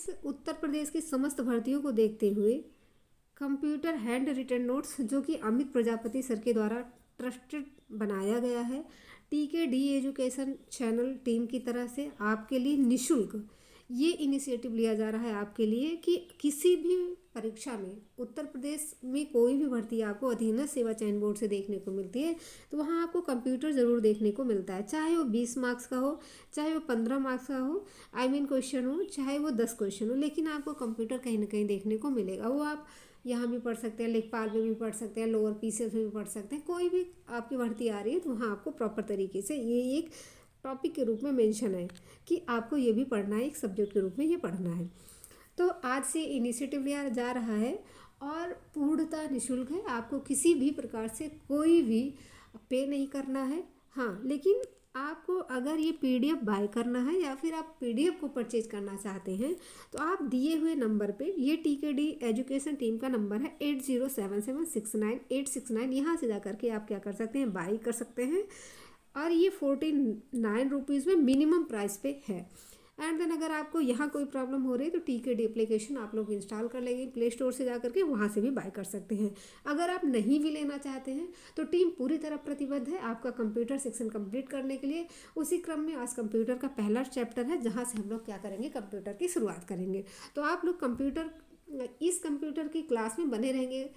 Friends, Uttar Pradesh की समस्त भर्तियों को देखते हुए कंप्यूटर हैंड रिटन नोट्स जो कि अमित प्रजापति सर के द्वारा ट्रस्टेड बनाया गया है, TKD एजुकेशन चैनल टीम की तरह से आपके लिए निशुल्क ये इनिशिएटिव लिया जा रहा है आपके लिए कि किसी भी परीक्षा में उत्तर प्रदेश में कोई भी भर्ती आपको अधीनस्थ सेवा चयन बोर्ड से देखने को मिलती है तो वहाँ आपको कंप्यूटर ज़रूर देखने को मिलता है, चाहे वो 20 मार्क्स का हो, चाहे वो 15 मार्क्स का हो, क्वेश्चन हो, चाहे वो 10 क्वेश्चन हो, लेकिन आपको कंप्यूटर कहीं ना कहीं देखने को मिलेगा। वो आप यहाँ भी पढ़ सकते हैं, लेखपाल में भी पढ़ सकते हैं, लोअर पीसीएस में भी पढ़ सकते हैं, कोई भी आपकी भर्ती आ रही है तो वहाँ आपको प्रॉपर तरीके से ये एक टॉपिक के रूप में मेंशन है कि आपको ये भी पढ़ना है, एक सब्जेक्ट के रूप में ये पढ़ना है। तो आज से इनिशिएटिव लिया जा रहा है और पूर्णतः निःशुल्क है, आपको किसी भी प्रकार से कोई भी पे नहीं करना है। हाँ, लेकिन आपको अगर ये PDF बाय करना है या फिर आप PDF को परचेज करना चाहते हैं तो आप दिए हुए नंबर पे, ये TKD एजुकेशन टीम का नंबर है 8077698869, यहाँ से जा करके आप क्या कर सकते हैं, बाई कर सकते हैं और ये 49 रुपीज़ में मिनिमम प्राइस पे है। एंड देन अगर आपको यहाँ कोई प्रॉब्लम हो रही है तो TKD एप्लीकेशन आप लोग इंस्टॉल कर लेंगे प्ले स्टोर से जा करके, वहाँ से भी बाय कर सकते हैं। अगर आप नहीं भी लेना चाहते हैं तो टीम पूरी तरह प्रतिबद्ध है आपका कंप्यूटर सेक्शन कंप्लीट करने के लिए। उसी क्रम में आज कंप्यूटर का पहला चैप्टर है जहाँ से हम लोग क्या करेंगे, कंप्यूटर की शुरुआत करेंगे। तो आप लोग इस कंप्यूटर की क्लास में बने रहेंगे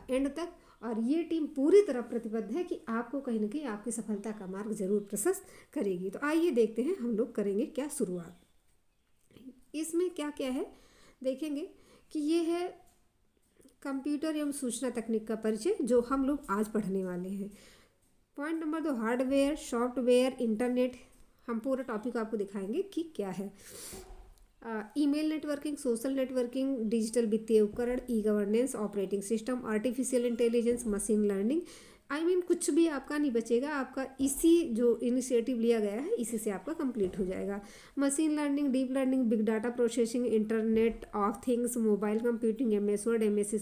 एंड तक, और ये टीम पूरी तरह प्रतिबद्ध है कि आपको कहीं ना कहीं आपकी सफलता का मार्ग जरूर प्रशस्त करेगी। तो आइए देखते हैं हम लोग करेंगे क्या शुरुआत। इसमें क्या क्या है देखेंगे कि ये है कंप्यूटर एवं सूचना तकनीक का परिचय जो हम लोग आज पढ़ने वाले हैं। Point number 2, hardware, software, internet. हम पूरा टॉपिक आपको दिखाएंगे कि क्या है। Email networking, social networking, digital वित्तीय उपकरण, governance, operating system, artificial intelligence, machine learning. कुछ भी आपका नहीं बचेगा, आपका इसी जो इनिशिएटिव लिया गया है इसी से आपका कंप्लीट हो जाएगा। Machine learning, deep learning, big data processing, internet of things, mobile computing, MS Word, MS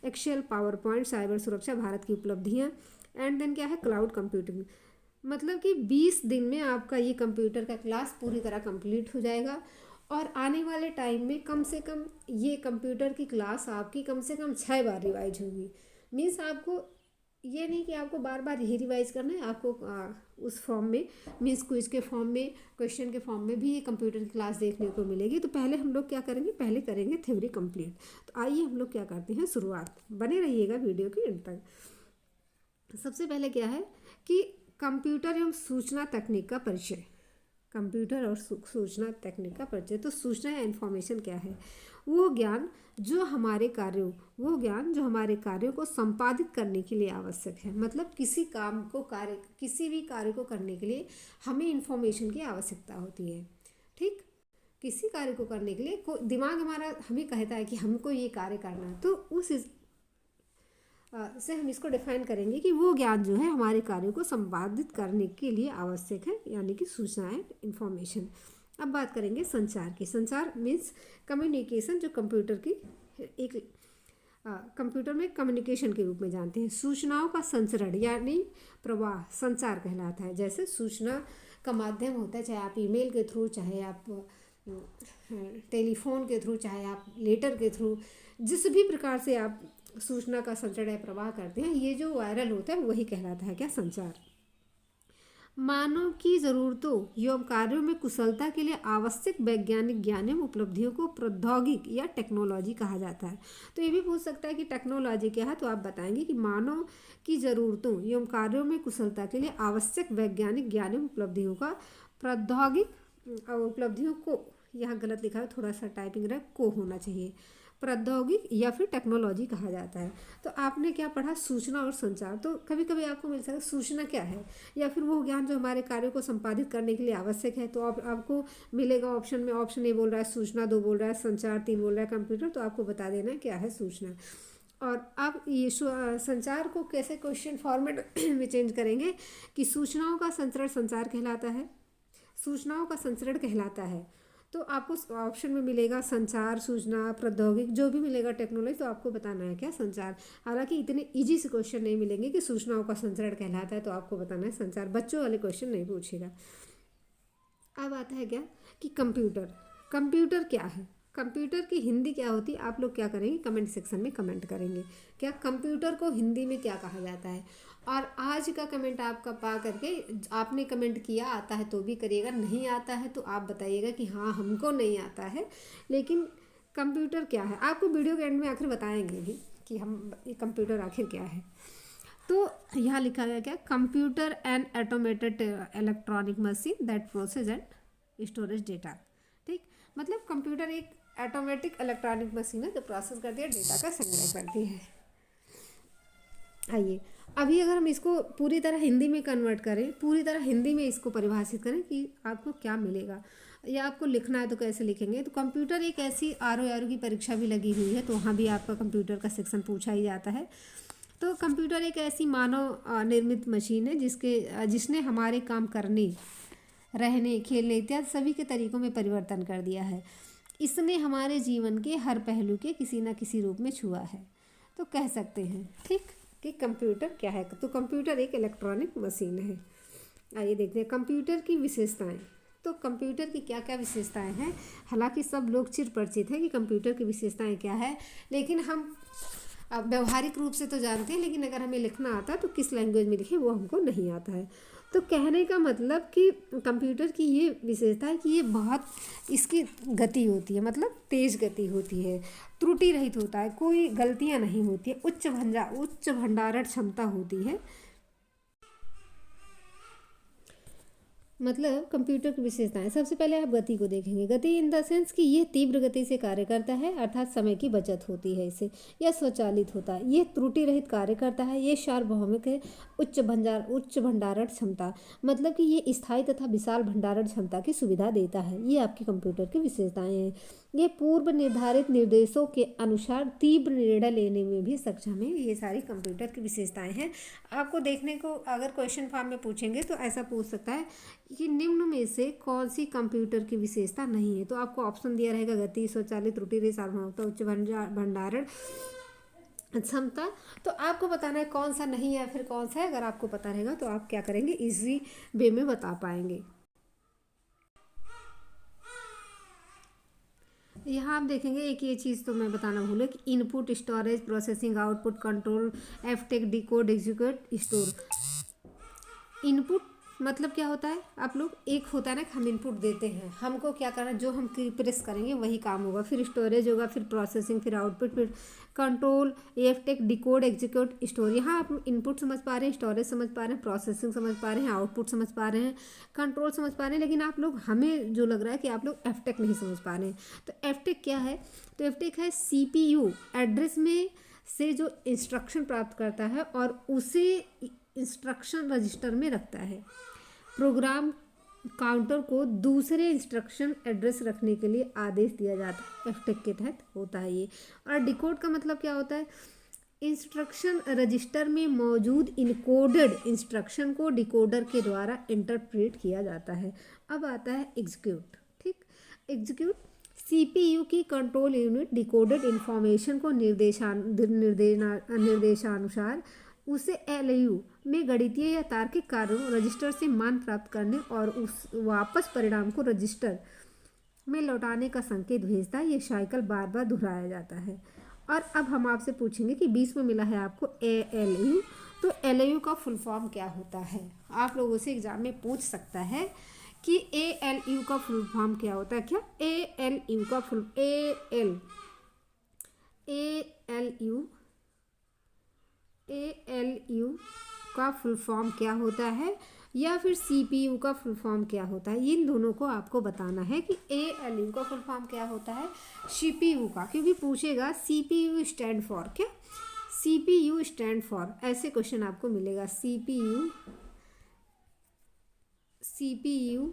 Excel, PowerPoint, cyber सुरक्षा, भारत की उपलब्धियाँ। एंड देन क्या है, क्लाउड कंप्यूटिंग। मतलब कि 20 दिन में आपका ये कंप्यूटर का क्लास पूरी तरह कंप्लीट हो जाएगा और आने वाले टाइम में कम से कम ये कंप्यूटर की क्लास आपकी कम से कम 6 बार रिवाइज होगी। मीन्स आपको ये नहीं कि आपको बार बार यही रिवाइज करना है, आपको उस फॉर्म में, मीन्स क्विज के फॉर्म में, क्वेश्चन के फॉर्म में भी ये कंप्यूटर की क्लास देखने को मिलेगी। तो पहले हम लोग क्या करेंगे, पहले करेंगे थ्योरी कंप्लीट। तो आइए हम लोग क्या करते हैं, शुरुआत, बने रहिएगा वीडियो के अंत तक। सबसे पहले क्या है कि कंप्यूटर एवं सूचना तकनीक का परिचय। कंप्यूटर और सूचना तकनीक का परिचय। तो सूचना या इन्फॉर्मेशन क्या है, वो ज्ञान जो हमारे कार्यों को संपादित करने के लिए आवश्यक है। मतलब किसी भी कार्य को करने के लिए हमें इन्फॉर्मेशन की आवश्यकता होती है। ठीक, किसी कार्य को करने के लिए दिमाग हमारा हमें कहता है कि हमको ये कार्य करना है, तो उस से हम इसको डिफाइन करेंगे कि वो ज्ञान जो है हमारे कार्यों को संपादित करने के लिए आवश्यक है, यानी कि सूचना है, इन्फॉर्मेशन। अब बात करेंगे संचार की। संचार मीन्स कम्युनिकेशन, जो कंप्यूटर में कम्युनिकेशन के रूप में जानते हैं। सूचनाओं का संचरण यानी प्रवाह संचार कहलाता है। जैसे सूचना का माध्यम होता है, चाहे आप ईमेल के थ्रू, चाहे आप टेलीफोन के थ्रू, चाहे आप लेटर के थ्रू, जिस भी प्रकार से आप सूचना का संचरण या प्रवाह करते हैं, ये जो वायरल होता है वही कहलाता है क्या, संचार। मानव की जरूरतों एवं कार्यों में कुशलता के लिए आवश्यक वैज्ञानिक ज्ञान एवं उपलब्धियों को प्रौद्योगिकी या टेक्नोलॉजी कहा जाता है। तो ये भी पूछ सकता है कि टेक्नोलॉजी क्या है, तो आप बताएंगे कि मानव की जरूरतों एवं कार्यों में कुशलता के लिए आवश्यक वैज्ञानिक ज्ञान एवं उपलब्धियों का प्रौद्योगिक उपलब्धियों को, यहाँ गलत लिखा है, थोड़ा सा टाइपिंग रहा, को होना चाहिए, प्रौद्योगिक या फिर टेक्नोलॉजी कहा जाता है। तो आपने क्या पढ़ा, सूचना और संचार। तो कभी कभी आपको मिल सकता है सूचना क्या है, या फिर वो ज्ञान जो हमारे कार्यों को संपादित करने के लिए आवश्यक है। तो आपको मिलेगा ऑप्शन में, ऑप्शन ए बोल रहा है सूचना, 2 बोल रहा है संचार, 3 बोल रहा है कंप्यूटर। तो आपको बता देना है क्या है सूचना। और आप ये संचार को कैसे क्वेश्चन फॉर्मेट में चेंज करेंगे कि सूचनाओं का संचरण संचार कहलाता है, सूचनाओं का संचरण कहलाता है। तो आपको ऑप्शन में मिलेगा संचार, सूचना, प्रौद्योगिक, जो भी मिलेगा टेक्नोलॉजी, तो आपको बताना है क्या, संचार। हालांकि इतने इजी से क्वेश्चन नहीं मिलेंगे कि सूचनाओं का संचरण कहलाता है, तो आपको बताना है संचार। बच्चों वाले क्वेश्चन नहीं पूछेगा। अब आता है क्या कि कंप्यूटर क्या है। कंप्यूटर की हिंदी क्या होती है, आप लोग क्या करेंगे कमेंट सेक्शन में कमेंट करेंगे क्या कंप्यूटर को हिंदी में क्या कहा जाता है। और आज का कमेंट आपका पा करके आपने कमेंट किया आता है तो भी करिएगा, नहीं आता है तो आप बताइएगा कि हाँ हमको नहीं आता है, लेकिन कंप्यूटर क्या है आपको वीडियो के एंड में आखिर बताएंगे भी कि हम ये कंप्यूटर आखिर क्या है। तो यहाँ लिखा गया क्या, computer and automated electronic machine that process and storage data. ठीक, मतलब कंप्यूटर एक ऑटोमेटिक इलेक्ट्रॉनिक मशीन है जो प्रोसेस करती है, डेटा का संग्रह करती है। आइए अभी अगर हम इसको पूरी तरह हिंदी में कन्वर्ट करें, पूरी तरह हिंदी में इसको परिभाषित करें कि आपको क्या मिलेगा, या आपको लिखना है तो कैसे लिखेंगे। तो कंप्यूटर एक ऐसी आर की परीक्षा भी लगी हुई है तो वहाँ भी आपका कंप्यूटर का सेक्शन पूछा ही जाता है। तो कंप्यूटर एक ऐसी मानव निर्मित मशीन है जिसने हमारे काम करने, रहने, खेलने इत्यादि सभी के तरीकों में परिवर्तन कर दिया है। इसने हमारे जीवन के हर पहलू के किसी न किसी रूप में छुआ है। तो कह सकते हैं ठीक कि कंप्यूटर क्या है। तो कंप्यूटर एक इलेक्ट्रॉनिक मशीन है। आइए देखते हैं कंप्यूटर की विशेषताएं। तो कंप्यूटर की क्या क्या विशेषताएं हैं, हालांकि सब लोग चिर परिचित हैं कि कंप्यूटर की विशेषताएं क्या है, लेकिन हम अब व्यावहारिक रूप से तो जानते हैं, लेकिन अगर हमें लिखना आता है तो किस लैंग्वेज में लिखें वो हमको नहीं आता है। तो कहने का मतलब कि कंप्यूटर की ये विशेषता है कि ये बहुत इसकी गति होती है, मतलब तेज़ गति होती है, त्रुटि रहित होता है, कोई गलतियां नहीं होती है, उच्च भंडारण क्षमता होती है। मतलब कंप्यूटर की विशेषताएं, सबसे पहले आप गति को देखेंगे। गति इन द सेंस कि ये तीव्र गति से कार्य करता है, अर्थात समय की बचत होती है इससे, यह स्वचालित होता है, ये त्रुटि रहित कार्य करता है, ये सार्वभौमिक है, उच्च भंडारण क्षमता, मतलब कि ये स्थायी तथा विशाल भंडारण क्षमता की सुविधा देता है। ये आपकी कंप्यूटर की विशेषताएं हैं। ये पूर्व निर्धारित निर्देशों के अनुसार तीव्र निर्णय लेने में भी सक्षम है। ये सारी कंप्यूटर की विशेषताएं हैं। आपको देखने को अगर क्वेश्चन फॉर्म में पूछेंगे तो ऐसा पूछ सकता है कि निम्न में से कौन सी कंप्यूटर की विशेषता नहीं है। तो आपको ऑप्शन दिया रहेगा गति, स्वचालित, त्रुटि रहित, सार्वभौमिकता, उच्च भंडारण क्षमता। तो आपको बताना है कौन सा नहीं है फिर कौन सा है। अगर आपको पता रहेगा तो आप क्या करेंगे, इजी वे में बता पाएंगे। यहाँ आप देखेंगे एक ये चीज़ तो मैं बताना भूले कि input, storage, processing, output, control, एफटेक, डिकोड, एग्जीक्यूट, स्टोर। इनपुट मतलब क्या होता है, आप लोग एक होता है ना कि हम इनपुट देते हैं, हमको क्या करना, जो हम प्रेस करेंगे वही काम होगा। फिर स्टोरेज होगा, फिर प्रोसेसिंग, फिर आउटपुट, फिर कंट्रोल, एफटेक, डिकोड, एग्जीक्यूट, स्टोर। यहाँ आप इनपुट समझ पा रहे हैं, स्टोरेज समझ पा रहे हैं, प्रोसेसिंग समझ पा रहे हैं, आउटपुट समझ पा रहे हैं, कंट्रोल समझ पा रहे हैं, लेकिन आप लोग, हमें जो लग रहा है कि आप लोग एफटेक नहीं समझ पा रहे हैं। तो एफटेक क्या है, तो एफटेक है CPU एड्रेस में से जो इंस्ट्रक्शन प्राप्त करता है और उसे इंस्ट्रक्शन रजिस्टर में रखता है। प्रोग्राम काउंटर को दूसरे इंस्ट्रक्शन एड्रेस रखने के लिए आदेश दिया जाता है, एफटेक के तहत होता है ये। और डिकोड का मतलब क्या होता है, इंस्ट्रक्शन रजिस्टर में मौजूद इनकोडेड इंस्ट्रक्शन को डिकोडर के द्वारा इंटरप्रेट किया जाता है। अब आता है एग्जीक्यूट। ठीक, एग्जीक्यूट CPU की कंट्रोल यूनिट डिकोडेड इंफॉर्मेशन को निर्देशानुसार उसे LU में गणितीय या तार्किक कार्यों रजिस्टर से मान प्राप्त करने और उस वापस परिणाम को रजिस्टर में लौटाने का संकेत भेजता है। ये साइकिल बार बार दोहराया जाता है। और अब हम आपसे पूछेंगे कि 20 में मिला है आपको ALU। तो LU का फुल फॉर्म क्या होता है, आप लोगों से एग्जाम में पूछ सकता है कि ALU का फुल फॉर्म क्या होता है। क्या ALU का फुल ALU का फुल फॉर्म क्या होता है, या फिर CPU का फुल फॉर्म क्या होता है। इन दोनों को आपको बताना है कि ALU का फुल फॉर्म क्या होता है, CPU का, क्योंकि पूछेगा CPU स्टैंड फॉर क्या, CPU स्टैंड फॉर, ऐसे क्वेश्चन आपको मिलेगा। CPU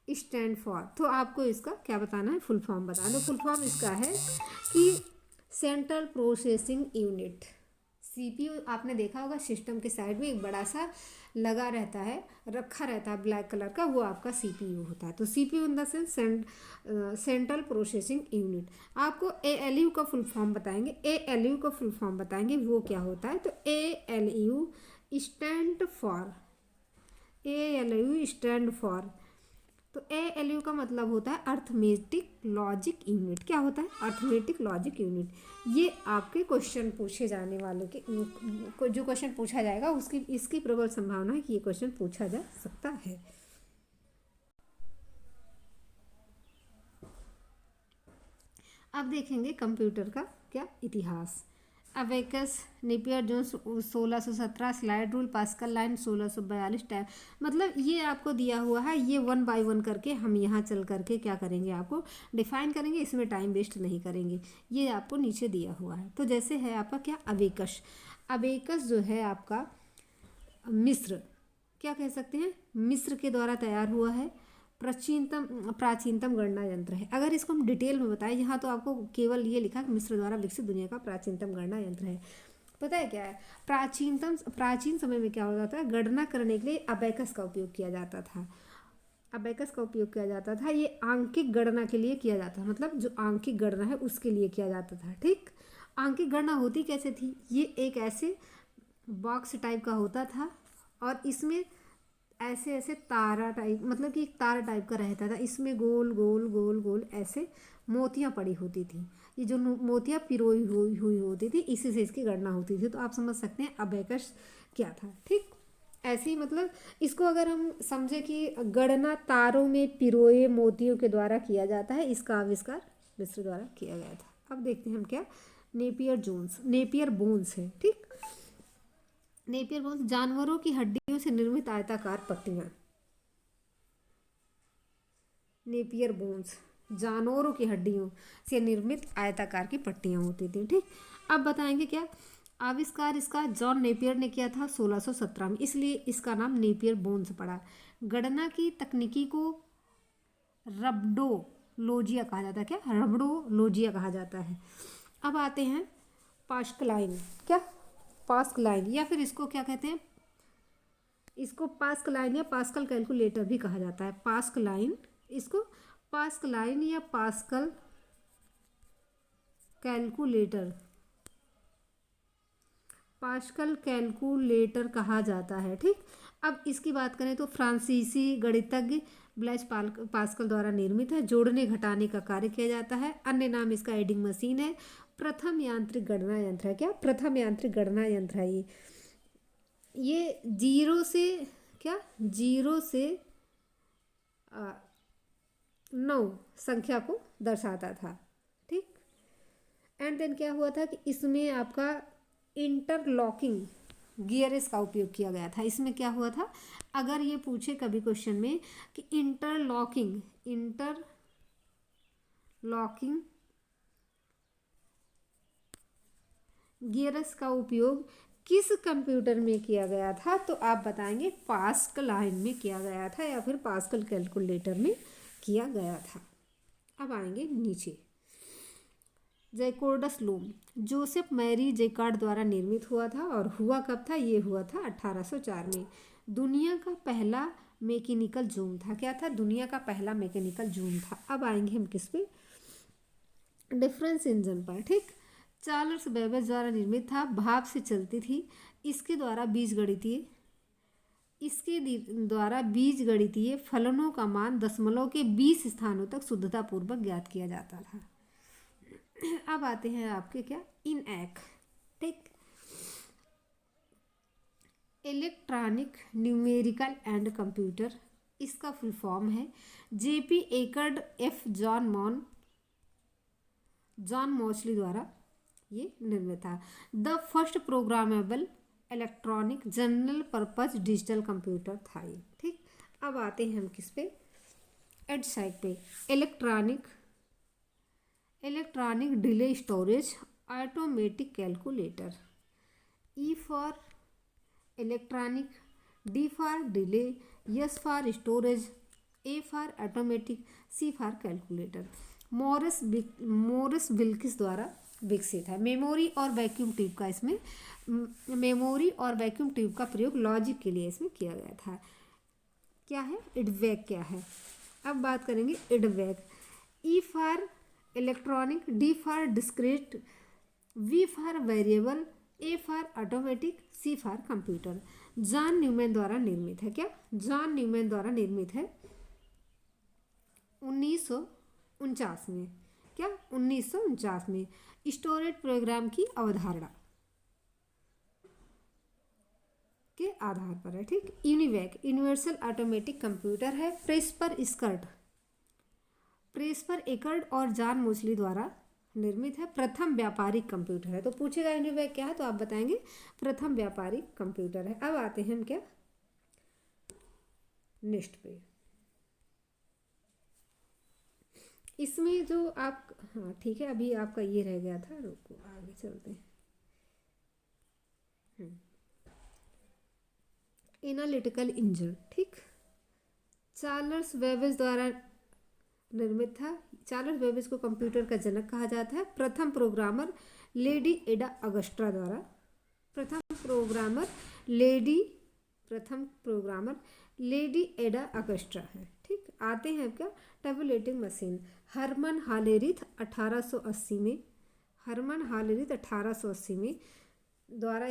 स्टैंड फॉर, तो आपको इसका क्या बताना है, फुल फॉर्म बताना। तो फुल फॉर्म इसका है कि सेंट्रल प्रोसेसिंग यूनिट। CPU आपने देखा होगा सिस्टम के साइड में एक बड़ा सा लगा रहता है, रखा रहता है ब्लैक कलर का, वो आपका CPU होता है। तो CPU in the sense central processing unit. आपको ALU का फुल फॉर्म बताएंगे, ALU का फुल फॉर्म बताएंगे वो क्या होता है। तो ALU स्टैंड फॉर तो ALU का मतलब होता है अर्थमेटिक लॉजिक यूनिट। क्या होता है? Arithmetic logic unit. ये आपके क्वेश्चन पूछे जाने वाले के जो क्वेश्चन पूछा जाएगा उसकी इसकी प्रबल संभावना है कि ये क्वेश्चन पूछा जा सकता है। अब देखेंगे कंप्यूटर का क्या इतिहास। Abacus, Napier bones 1617, slide rule, Pascaline 1642 time. मतलब ये आपको दिया हुआ है, ये 1 बाय 1 करके हम यहाँ चल करके क्या करेंगे, आपको डिफाइन करेंगे। इसमें टाइम वेस्ट नहीं करेंगे, ये आपको नीचे दिया हुआ है। तो जैसे है आपका क्या, अबेकस। अबेकस जो है आपका मिस्र, क्या कह सकते हैं, मिस्र के द्वारा तैयार हुआ है। प्राचीनतम गणना यंत्र है। अगर इसको हम डिटेल में बताएं, यहाँ तो आपको केवल ये लिखा कि मिस्र द्वारा विकसित दुनिया का प्राचीनतम गणना यंत्र है। पता है क्या है, प्राचीन समय में क्या होता था, गणना करने के लिए अबेकस का उपयोग किया जाता था। अबेकस का उपयोग किया जाता था, ये आंकिक गणना के लिए किया जाता है, मतलब जो आंकिक गणना है उसके लिए किया जाता था। ठीक, आंकिक गणना होती कैसे थी, ये एक ऐसे बॉक्स टाइप का होता था और इसमें ऐसे ऐसे तारा टाइप, मतलब कि एक तारा टाइप का रहता था, इसमें गोल गोल गोल गोल ऐसे मोतियाँ पड़ी होती थी। ये जो मोतियाँ पिरोई हुई होती थी, इसी से इसकी गणना होती थी। तो आप समझ सकते हैं अबेकस क्या था। ठीक, ऐसे ही मतलब इसको अगर हम समझे कि गणना तारों में पिरोए मोतियों के द्वारा किया जाता है, इसका आविष्कार मिस्र द्वारा किया गया था। अब देखते हैं हम क्या, नेपियर बोन्स है। ठीक, नेपियर बोन्स जानवरों की हड्डियों से निर्मित आयताकार पट्टियाँ। नेपियर बोन्स जानवरों की हड्डियों से निर्मित आयताकार की पट्टियाँ होती थी। ठीक, अब बताएंगे क्या आविष्कार इसका जॉन नेपियर ने किया था 1617 में, इसलिए इसका नाम नेपियर बोन्स पड़ा। गणना की तकनीकी को रब्डोलोजिया कहा जाता है। क्या, रब्डोलोजिया कहा जाता है। अब आते हैं पास्कलाइन। क्या, पास्कलाइन, या फिर इसको क्या कहते हैं, इसको पास्कलाइन या पास्कल कैलकुलेटर भी कहा जाता है। पास्कलाइन, इसको पास्कलाइन या पास्कल कैलकुलेटर, पास्कल कैलकुलेटर कहा जाता है। ठीक, अब इसकी बात करें तो फ्रांसीसी गणितज्ञ ब्लैज पास्कल द्वारा निर्मित है। जोड़ने घटाने का कार्य किया जाता है। अन्य नाम इसका एडिंग मशीन है। प्रथम यांत्रिक गणना यंत्र है। क्या, प्रथम यांत्रिक गणना यंत्र है ये जीरो से क्या, 0 से 9 संख्या को दर्शाता था। ठीक, एंड देन क्या हुआ था कि इसमें आपका इंटरलॉकिंग गियर्स का उपयोग किया गया था। इसमें क्या हुआ था, अगर ये पूछे कभी क्वेश्चन में कि इंटरलॉकिंग गियर्स का उपयोग किस कंप्यूटर में किया गया था, तो आप बताएंगे पास्कलाइन में किया गया था या फिर पास्कल कैलकुलेटर में किया गया था। अब आएंगे नीचे, जैकोर्डस लूम जोसेफ मैरी जैकार्ड द्वारा निर्मित हुआ था और हुआ कब था, ये हुआ था 1804 में। दुनिया का पहला मैकेनिकल जूम था। क्या था, दुनिया का पहला मैकेनिकल जूम था। अब आएंगे हम किस पे, डिफरेंस इंजन पर। ठीक, चार्ल्स बेबेज द्वारा निर्मित था, भाप से चलती थी। इसके द्वारा बीजगणितीय फलनों का मान दशमलव के 20 स्थानों तक शुद्धतापूर्वक ज्ञात किया जाता था। अब आते हैं आपके क्या, इनएक। ठीक, इलेक्ट्रॉनिक न्यूमेरिकल एंड कंप्यूटर, इसका फुल फॉर्म है JP Eckert F John Mauchly द्वारा ये निर्मित था। The first programmable electronic general purpose digital computer था ये। ठीक, अब आते हैं हम किस पे, एड साइड पे, electronic delay storage automatic calculator. E for electronic, D for delay, S for storage, A for automatic, C for calculator. Maurice Wilkes द्वारा विकसित है। मेमोरी और वैक्यूम ट्यूब का प्रयोग लॉजिक के लिए इसमें किया गया था। क्या है, इडवैक क्या है, अब बात करेंगे EDVAC. E for electronic, D for discrete, V for variable, A for automatic, C for computer. John Neumann द्वारा निर्मित है। क्या, जॉन न्यूमैन द्वारा निर्मित है। 1949 में। क्या? 1949 में स्टोरेज प्रोग्राम की अवधारणा के आधार पर है। ठीक। यूनिवैक यूनिवर्सल ऑटोमेटिक कंप्यूटर है। प्रेस्पर एकर्ड और जॉन मोसली द्वारा निर्मित है। प्रथम व्यापारिक कंप्यूटर है। तो पूछेगा यूनिवैक क्या है, तो आप बताएंगे प्रथम व्यापारिक कंप्यूटर है। अब आते हैं हम क्या नेक्स्ट पे। इसमें जो आप, हाँ ठीक है, अभी आपका ये रह गया था, रुको आगे चलते हैं। Analytical engine. ठीक। चार्ल्स बेबेज द्वारा निर्मित था। चार्ल्स बेबेज को कंप्यूटर का जनक कहा जाता है। प्रथम प्रोग्रामर लेडी एडा अगस्ट्रा द्वारा, प्रथम प्रोग्रामर लेडी एडा अगस्ट्रा है। ठीक। आते हैं क्या टेबुलेटिंग मशीन। हरमन हालेरिथ 1880 में, हरमन हालेरिथ 1880 में द्वारा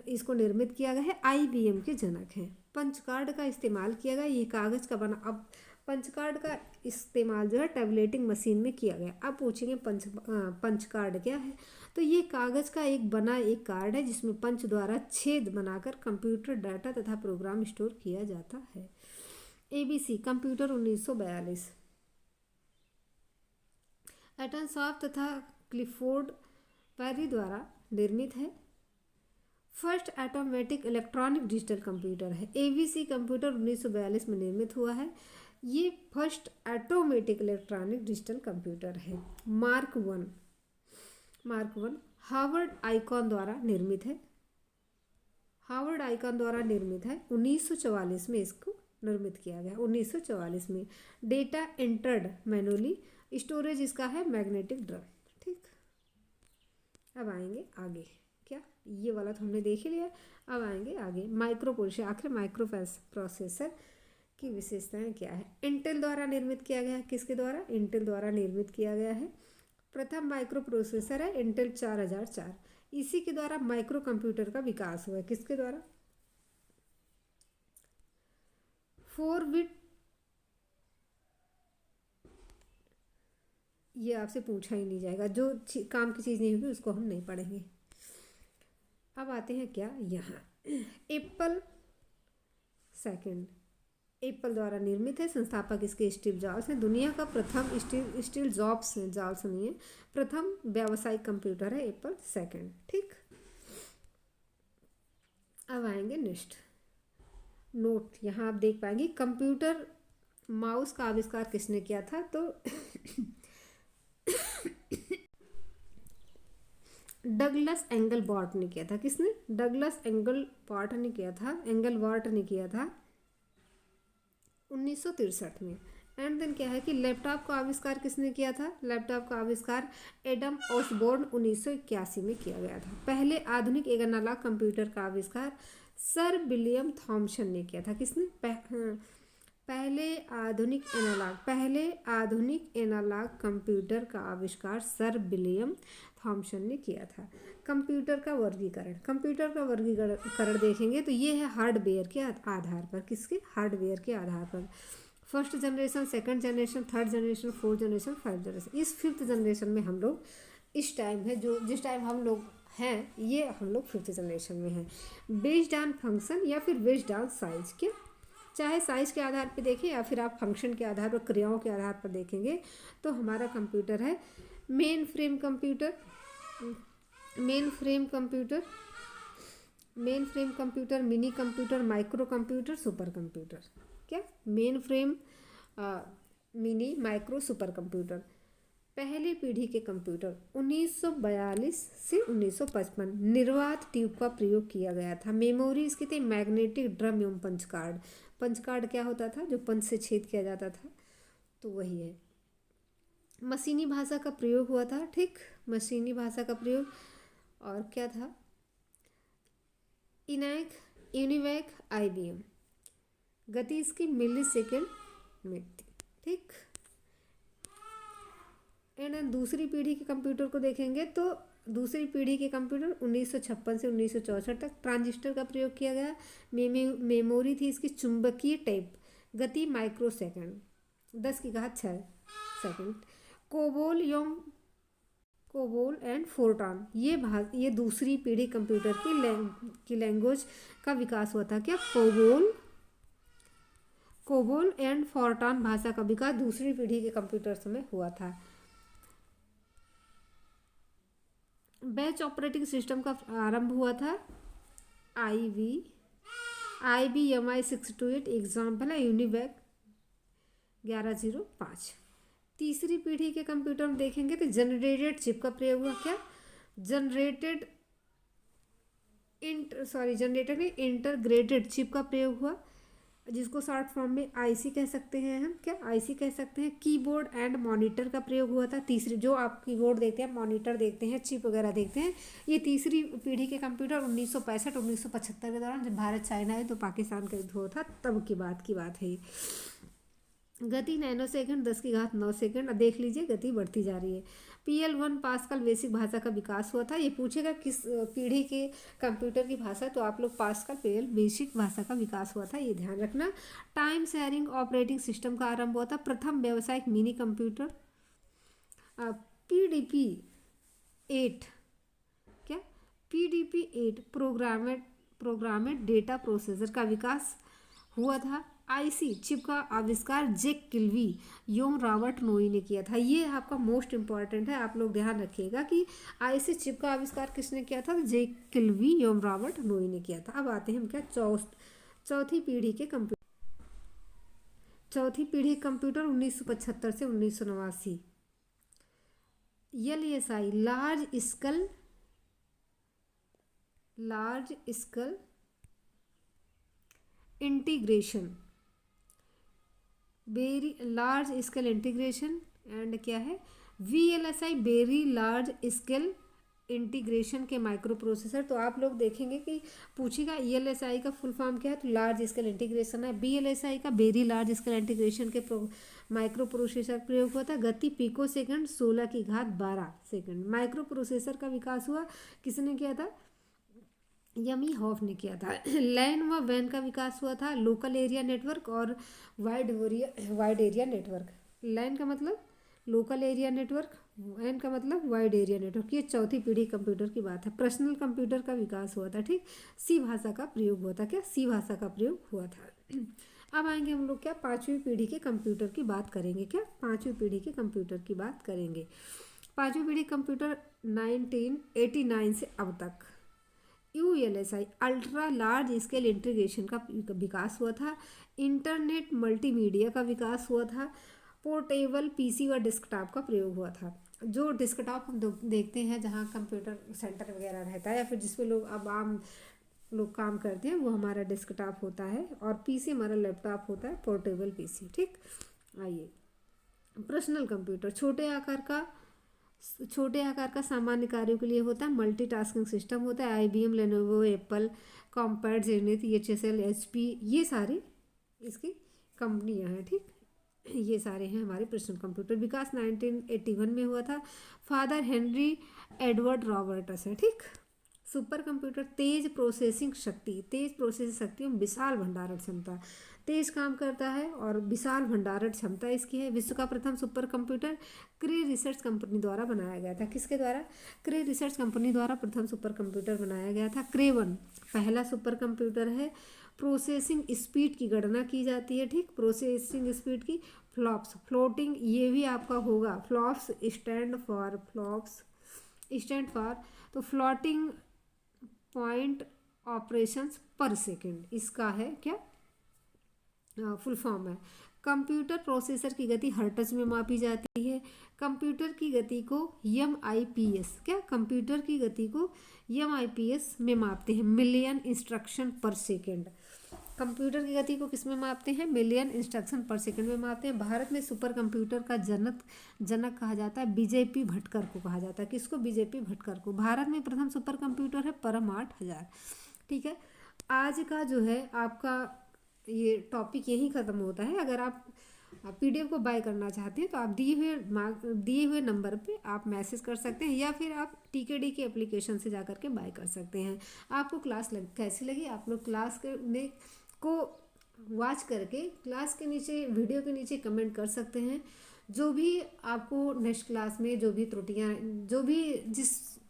इसको निर्मित किया गया है। आईबीएम के जनक हैं। पंच कार्ड का इस्तेमाल किया गया। ये कागज़ का बना। अब पंच कार्ड का इस्तेमाल जो है टैबलेटिंग मशीन में किया गया। अब पूछेंगे पंच कार्ड क्या है, तो ये कागज़ का एक बना एक कार्ड है जिसमें पंच द्वारा छेद बनाकर कंप्यूटर डाटा तथा प्रोग्राम स्टोर किया जाता है। एबीसी कंप्यूटर 1942 एटन सॉफ्ट तथा क्लिफोर्ड पेरी द्वारा निर्मित है। First automatic electronic digital computer है। एबीसी कंप्यूटर 1942 में निर्मित हुआ है। ये first automatic electronic digital computer है। मार्क वन हार्वर्ड आइकॉन द्वारा निर्मित है। हार्वर्ड आइकॉन द्वारा निर्मित है। 1944 में इसको निर्मित किया गया। 1944 में डेटा एंटर्ड मैनुअली। स्टोरेज इसका है मैग्नेटिक ड्रम। ठीक। अब आएंगे आगे। क्या ये वाला तो हमने देख ही लिया। अब आएंगे आगे माइक्रो प्रोसेसर। आखिर माइक्रो प्रोसेसर की विशेषताएं क्या है। इंटेल द्वारा निर्मित किया गया है। किसके द्वारा? इंटेल द्वारा निर्मित किया गया है। प्रथम माइक्रो प्रोसेसर है इंटेल 4004। इसी के द्वारा माइक्रो कंप्यूटर का विकास हुआ है। किसके द्वारा? 4 बिट। ये आपसे पूछा ही नहीं जाएगा। जो काम की चीज़ नहीं होगी उसको हम नहीं पढ़ेंगे। अब आते हैं क्या यहाँ एप्पल सेकंड। एप्पल द्वारा निर्मित है। संस्थापक इसके स्टीव जॉब्स हैं। दुनिया का प्रथम स्टीव जॉब्स नहीं है, प्रथम व्यावसायिक कंप्यूटर है एप्पल सेकंड। ठीक। अब आएंगे नेक्स्ट नोट। यहाँ आप देख पाएंगे कंप्यूटर माउस का आविष्कार किसने किया था, तो डगलस एंगलबॉट ने किया था। किसने? डगलस एंगलबॉट ने किया था। 1963 में। एंड देन क्या है कि लैपटॉप का आविष्कार किसने किया था? लैपटॉप का आविष्कार एडम ऑसबोर्न 1981 में किया गया था। पहले आधुनिक एनालॉग कंप्यूटर का आविष्कार सर विलियम थॉमसन ने किया था। किसने? पहले आधुनिक एनालॉग कंप्यूटर का आविष्कार सर विलियम थॉमसन ने किया था। कंप्यूटर का वर्गीकरण देखेंगे तो ये है हार्डवेयर के आधार पर। किसके? हार्डवेयर के आधार पर। First generation, second generation, third generation, fourth generation, 5th generation. इस 5th जनरेशन में हम लोग इस टाइम है जिस टाइम हम लोग हैं, ये हम लोग 5th जनरेशन में हैं। बेस्ड ऑन फंक्शन या फिर बेस्ड ऑन साइज। क्या? चाहे साइज के आधार पर देखें या फिर आप फंक्शन के आधार पर, क्रियाओं के आधार पर देखेंगे तो हमारा कंप्यूटर है mainframe computer, mini computer, micro computer, super computer. क्या? Mainframe, mini, micro, super computer. पहली पीढ़ी के कंप्यूटर 1942 से 1955 निर्वात ट्यूब का प्रयोग किया गया था। मेमोरी इसकी थी मैग्नेटिक ड्रम एवं पंच कार्ड। पंच कार्ड क्या होता था? जो पंच से छेद किया जाता था, तो वही है। मशीनी भाषा का प्रयोग हुआ था। ठीक। मशीनी भाषा का प्रयोग। और क्या था? ENIAC, UNIVAC, IBM. गति इसकी मिली सेकेंड में थी। ठीक। एंड दूसरी पीढ़ी के कंप्यूटर को देखेंगे तो दूसरी पीढ़ी के कंप्यूटर 1956 से 1964 तक ट्रांजिस्टर का प्रयोग किया गया। मेमोरी थी इसकी चुंबकीय टाइप। गति माइक्रो सेकंड, 10 की घात 6 सेकंड। कोबोल एंड फोरट्रॉन, ये दूसरी पीढ़ी कंप्यूटर की लैंग्वेज का विकास हुआ था। क्या? कोबोल एंड फोरट्रॉन भाषा का विकास दूसरी पीढ़ी के कंप्यूटर्स में हुआ था। बैच ऑपरेटिंग सिस्टम का आरंभ हुआ था IBM i628 एग्जाम्पल है यूनिवैक 1105। तीसरी पीढ़ी के कंप्यूटर में देखेंगे तो जनरेटेड चिप का प्रयोग हुआ। क्या? जनरेटेड नहीं, इंटरग्रेटेड चिप का प्रयोग हुआ, जिसको शॉर्ट फॉर्म में आईसी कह सकते हैं हम। क्या? आईसी कह सकते हैं। कीबोर्ड एंड मॉनिटर का प्रयोग हुआ था। तीसरी, जो आप कीबोर्ड देखते हैं, मॉनिटर देखते हैं, चिप वगैरह देखते हैं, ये तीसरी पीढ़ी के कंप्यूटर 1965-1975 के दौरान, जब भारत चाइना तो पाकिस्तान का युद्ध हुआ था, तब की बात है ये। गति नैनो सेकंड, 10 की घात 9 सेकंड। देख लीजिए गति बढ़ती जा रही है। PL1 पास्कल बेसिक भाषा का विकास हुआ था। ये पूछेगा किस पीढ़ी के कंप्यूटर की भाषा, तो आप लोग पास्कल PL बेसिक भाषा का विकास हुआ था, ये ध्यान रखना। टाइम शेयरिंग ऑपरेटिंग सिस्टम का आरंभ हुआ था। प्रथम व्यावसायिक मिनी कंप्यूटर PDP-8, क्या? PDP-8 प्रोग्रामेड डेटा प्रोसेसर का विकास हुआ था। आईसी चिप का आविष्कार जैक किल्वी योंग रॉबर्ट नोई ने किया था। ये आपका मोस्ट इम्पॉर्टेंट है, आप लोग ध्यान रखिएगा कि आईसी चिप का आविष्कार किसने किया था? जैक किल्वी योंग रॉबर्ट नोई ने किया था। अब आते हैं हम क्या चौथी पीढ़ी के कंप्यूटर 1975 से 1989। LSI large scale integration, very large scale integration and क्या है? VLSI very large scale integration के माइक्रो प्रोसेसर। तो आप लोग देखेंगे कि पूछेगा ELSI का फुल फॉर्म क्या है, तो लार्ज स्केल इंटीग्रेशन है। VLSI का वेरी लार्ज स्केल इंटीग्रेशन के माइक्रो प्रोसेसर प्रयोग हुआ था। गति पिको सेकंड, 16 की घात 12 सेकंड। माइक्रो प्रोसेसर का विकास हुआ, किसने किया था? यमी हॉफ ने किया था। लैन व वैन का विकास हुआ था। लोकल एरिया नेटवर्क और वाइड एरिया नेटवर्क। लैन का मतलब लोकल एरिया नेटवर्क, वैन का मतलब वाइड एरिया नेटवर्क। ये चौथी पीढ़ी कंप्यूटर की बात है। पर्सनल कंप्यूटर का विकास हुआ था। ठीक, सी भाषा का प्रयोग हुआ था। क्या? सी भाषा का प्रयोग हुआ था। अब आएंगे हम लोग क्या? पांचवी पीढ़ी के कंप्यूटर की बात करेंगे। क्या? पांचवी पीढ़ी के कंप्यूटर की बात करेंगे। पांचवी पीढ़ी कंप्यूटर 1989 से अब तक। ULSI ultra large scale integration का विकास हुआ था। इंटरनेट मल्टीमीडिया का विकास हुआ था। पोर्टेबल PC व डेस्कटॉप का प्रयोग हुआ था। जो डेस्कटॉप हम देखते हैं, जहाँ कंप्यूटर सेंटर वगैरह रहता है, या फिर जिसमें लोग अब आम लोग काम करते हैं, वो हमारा डेस्कटॉप होता है। और PC हमारा लैपटॉप होता है, पोर्टेबल PC। ठीक, आइए पर्सनल कंप्यूटर छोटे आकार का सामान्य कार्यों के लिए होता है। मल्टीटास्किंग सिस्टम होता है। IBM, Lenovo, Apple, Compaq, Zenith, HSL, HP, ये सारी इसकी कंपनियां हैं। ठीक, ये सारे हैं हमारे पर्सनल कंप्यूटर। विकास 1981 में हुआ था। फादर हेनरी एडवर्ड रॉबर्टस है। ठीक, सुपर कंप्यूटर तेज प्रोसेसिंग शक्ति और विशाल भंडारण क्षमता, तेज काम करता है और विशाल भंडारण क्षमता इसकी है। विश्व का प्रथम सुपर कंप्यूटर क्रे रिसर्च कंपनी द्वारा बनाया गया था। किसके द्वारा? क्रे रिसर्च कंपनी द्वारा प्रथम सुपर कंप्यूटर बनाया गया था। क्रे 1 पहला सुपर कंप्यूटर है। प्रोसेसिंग स्पीड की गणना की जाती है। ठीक, प्रोसेसिंग स्पीड की। फ्लोटिंग, ये भी आपका होगा। फ्लॉप्स स्टैंड फॉर तो फ्लोटिंग पॉइंट ऑपरेशंस पर सेकेंड, इसका है क्या फुल फॉर्म है। कंप्यूटर प्रोसेसर की गति हर्ट्ज में मापी जाती है। कंप्यूटर की गति को MIPS कंप्यूटर की गति को MIPS में मापते हैं, मिलियन इंस्ट्रक्शन पर सेकेंड। कंप्यूटर की गति को किस में मापते हैं? मिलियन इंस्ट्रक्शन पर सेकंड में मापते हैं। भारत में सुपर कंप्यूटर का जनक कहा जाता है BJP भटकर को कहा जाता है। किसको? BJP भटकर को। भारत में प्रथम सुपर कंप्यूटर है परम 8000। ठीक है, आज का जो है आपका ये टॉपिक यही ख़त्म होता है। अगर आप PDF को बाय करना चाहते हैं तो आप दिए हुए नंबर पे आप मैसेज कर सकते हैं, या फिर आप TKD के एप्लीकेशन से जा करके बाय कर सकते हैं। आपको क्लास कैसी लगी? आप लोग क्लास को वॉच करके क्लास के नीचे, वीडियो के नीचे कमेंट कर सकते हैं। जो भी आपको नेक्स्ट क्लास में जो भी त्रुटियां, जो भी जिस